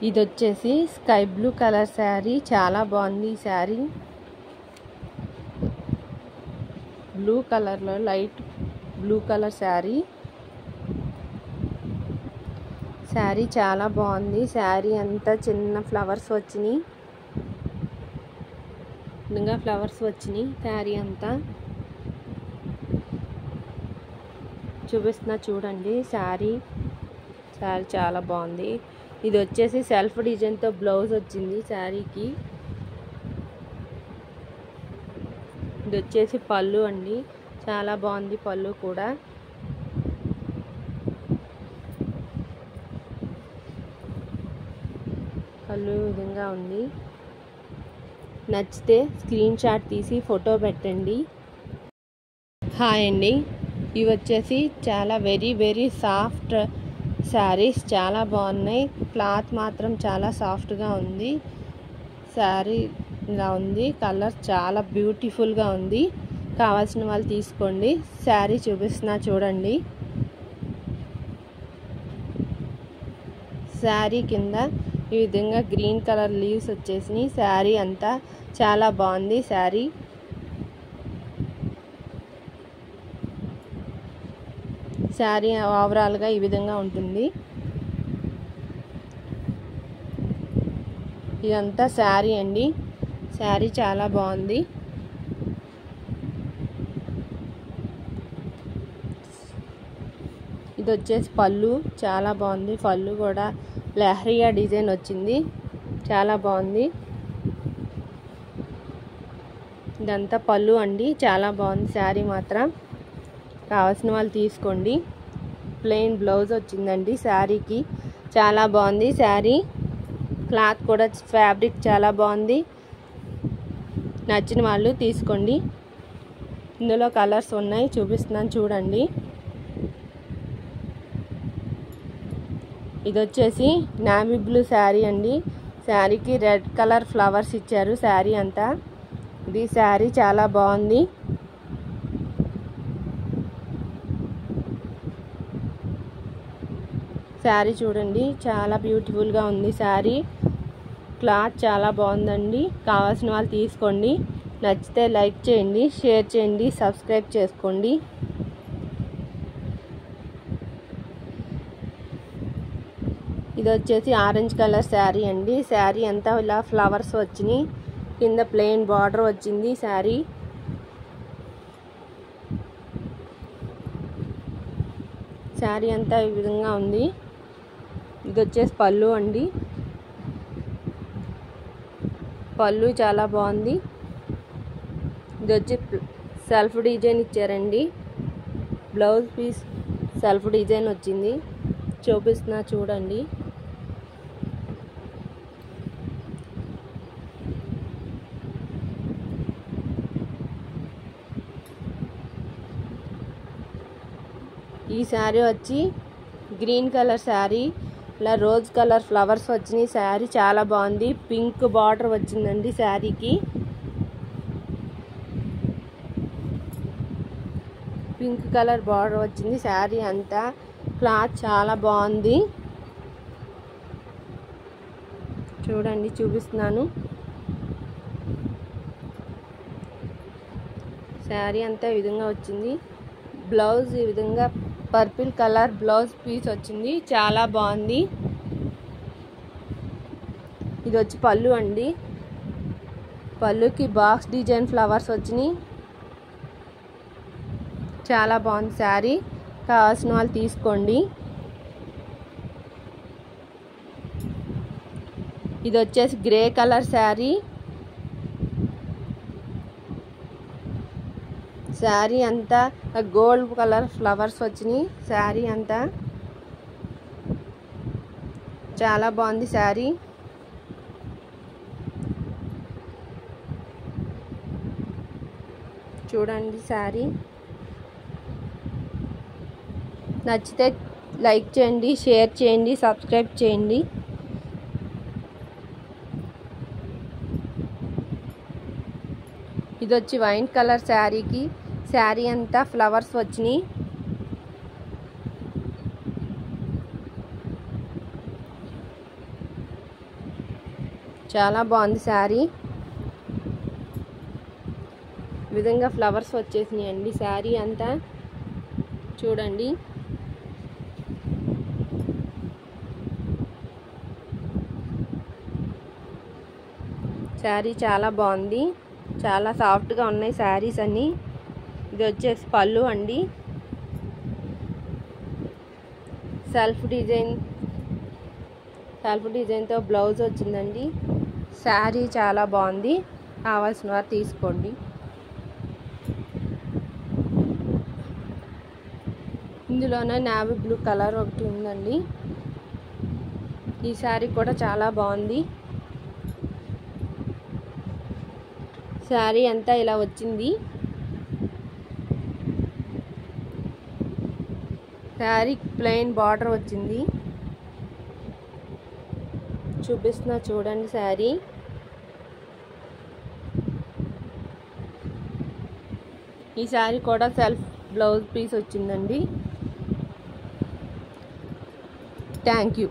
ఇది వచ్చేసి sky blue colour sari, చాలా బాగుంది ఈ శారీ. బ్లూ కలర్లో light blue colour sari. Sari చాలా బాగుంది. శారీ అంతా చిన్న ఫ్లవర్స్ వచ్చినాయి, ఇంకా ఫ్లవర్స్ వచ్చినాయి. శారీ అంతా చూపిస్తున్నా చూడండి. శారీ చాలా బాగుంది. ఇది వచ్చేసి సెల్ఫ్ డిజైన్తో బ్లౌజ్ వచ్చింది శారీకి. ఇది వచ్చేసి పళ్ళు అండి, చాలా బాగుంది పళ్ళు కూడా. పళ్ళు విధంగా ఉంది. నచ్చితే స్క్రీన్ షాట్ తీసి ఫోటో పెట్టండి. హాయ్ అండి, ఇవి వచ్చేసి చాలా వెరీ సాఫ్ట్ శారీస్, చాలా బాగున్నాయి. క్లాత్ మాత్రం చాలా సాఫ్ట్గా ఉంది. శారీ ఇలా ఉంది. కలర్ చాలా బ్యూటిఫుల్గా ఉంది. కావాల్సిన వాళ్ళు తీసుకోండి. శారీ చూపిస్తున్నా చూడండి. శారీ కింద ఈ విధంగా గ్రీన్ కలర్ లీవ్స్ వచ్చేసినాయి. శారీ అంతా చాలా బాగుంది. శారీ ఓవరాల్గా ఈ విధంగా ఉంటుంది. ఇదంతా శారీ అండి. శారీ చాలా బాగుంది. ఇది వచ్చేసి పళ్ళు, చాలా బాగుంది. పళ్ళు కూడా లహరియా డిజైన్ వచ్చింది, చాలా బాగుంది. ఇదంతా పళ్ళు అండి, చాలా బాగుంది శారీ మాత్రం. కావాల్సిన వాళ్ళు తీసుకోండి. ప్లెయిన్ బ్లౌజ్ వచ్చిందండి శారీకి, చాలా బాగుంది శారీ. క్లాత్ కూడా ఫ్యాబ్రిక్ చాలా బాగుంది. నచ్చిన వాళ్ళు తీసుకోండి. ఇందులో కలర్స్ ఉన్నాయి, చూపిస్తున్నాను చూడండి. ఇది వచ్చేసి నావీ బ్లూ శారీ అండి. శారీకి రెడ్ కలర్ ఫ్లవర్స్ ఇచ్చారు శారీ అంతా. ఇది శారీ చాలా బాగుంది. శారీ చూడండి, చాలా బ్యూటిఫుల్గా ఉంది శారీ. క్లాత్ చాలా బాగుందండి. కావాల్సిన వాళ్ళు తీసుకోండి. నచ్చితే లైక్ చేయండి, షేర్ చేయండి, సబ్స్క్రైబ్ చేసుకోండి. ఇది వచ్చేసి ఆరెంజ్ కలర్ శారీ అండి. శారీ అంతా ఇలా ఫ్లవర్స్ వచ్చినాయి, కింద ప్లెయిన్ బార్డర్ వచ్చింది శారీ. శారీ అంతా ఈ విధంగా ఉంది. ఇది వచ్చేసి పళ్ళు అండి. పళ్ళు చాలా బాగుంది. ఇది వచ్చి సెల్ఫ్ డిజైన్ ఇచ్చారండి. బ్లౌజ్ పీస్ సెల్ఫ్ డిజైన్ వచ్చింది, చూపిస్తున్నా చూడండి. ఈ శారీ వచ్చి గ్రీన్ కలర్ శారీ, ఇలా రోజ్ కలర్ ఫ్లవర్స్ వచ్చినాయి. శారీ చాలా బాగుంది. పింక్ బార్డర్ వచ్చిందండి శారీకి. పింక్ కలర్ బార్డర్ వచ్చింది శారీ అంతా. క్లాత్ చాలా బాగుంది. చూడండి, చూపిస్తున్నాను. శారీ అంతా ఈ విధంగా వచ్చింది. బ్లౌజ్ ఈ విధంగా పర్పుల్ కలర్ బ్లౌజ్ పీస్ వచ్చింది, చాలా బాగుంది. ఇది వచ్చి పళ్ళు అండి. పళ్ళుకి బాక్స్ డిజైన్ ఫ్లవర్స్ వచ్చినాయి, చాలా బాగుంది శారీ. కావాల్సిన వాళ్ళు తీసుకోండి. ఇది వచ్చేసి గ్రే కలర్ శారీ. శారీ అంతా గోల్డ్ కలర్ ఫ్లవర్స్ వచ్చినాయి. శారీ అంతా చాలా బాగుంది శారీ. చూడండి శారీ. నచ్చితే లైక్ చేయండి, షేర్ చేయండి, సబ్స్క్రైబ్ చేయండి. ఇది వచ్చి వైన్ కలర్ శారీకి శారీ అంతా ఫ్లవర్స్ వచ్చినాయి. చాలా బాగుంది శారీ. ఈ విధంగా ఫ్లవర్స్ వచ్చేసినాయండి శారీ అంతా చూడండి. శారీ చాలా బాగుంది, చాలా సాఫ్ట్గా ఉన్నాయి శారీస్ అన్నీ. ఇది వచ్చేసి పళ్ళు అండి, సెల్ఫ్ డిజైన్తో బ్లౌజ్ వచ్చిందండి. శారీ చాలా బాగుంది, కావాల్సిన వారు తీసుకోండి. ఇందులోనే నేవీ బ్లూ కలర్ ఒకటి ఉందండి. ఈ శారీ కూడా చాలా బాగుంది. శారీ అంతా ఇలా వచ్చింది. శారీ ప్లెయిన్ బార్డర్ వచ్చింది. చూపిస్తున్నా చూడండి శారీ. ఈ శారీ కూడా సెల్ఫ్ బ్లౌజ్ పీస్ వచ్చిందండి. Thank you.